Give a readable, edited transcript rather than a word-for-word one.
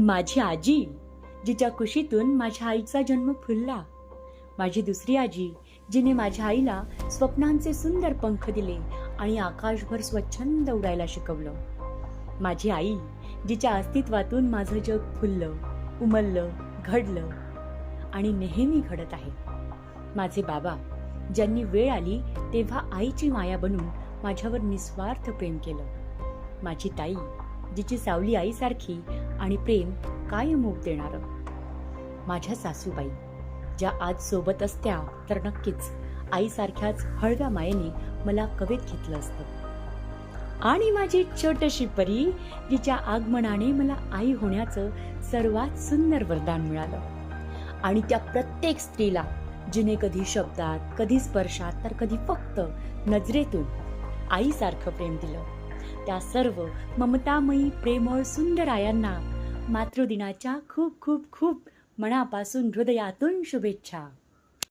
माझी आजी, जिच्या कुशीतून माझ्या आईचा जन्म फुलला. माझी दुसरी आजी, जिने माझ्या आईला स्वप्नांचे सुंदर पंख दिले आणि आकाशभर स्वच्छंद उडायला शिकवलं. माझी आई, जिच्या अस्तित्वातून माझं जग फुललं, उमललं, घडलं आणि नेहमी घडत आहे. माझे बाबा, ज्यांनी वेळ आली तेव्हा आईची माया बनून माझ्यावर निस्वार्थ प्रेम केलं. माझी ताई, जिची सावली आईसारखी आणि प्रेम कायम ऊब देणारं. माझ्या सासूबाई, ज्या आज सोबत असत्या तर नक्कीच आईसारख्याच हळव्या मायेने मला कवेत घेतलं असतं. आणि माझी छोटीशी परी, जिच्या आगमनाने मला आई होण्याचं सर्वात सुंदर वरदान मिळालं. आणि त्या प्रत्येक स्त्रीला, जिने कधी शब्दात, कधी स्पर्शात, तर कधी फक्त नजरेतून आईसारखं प्रेम दिलं, त्या सर्व ममतामयी प्रेमळ सुंदर आयांना मातृदिनाच्या खूप खूप खूप मनापासून, हृदयातून शुभेच्छा.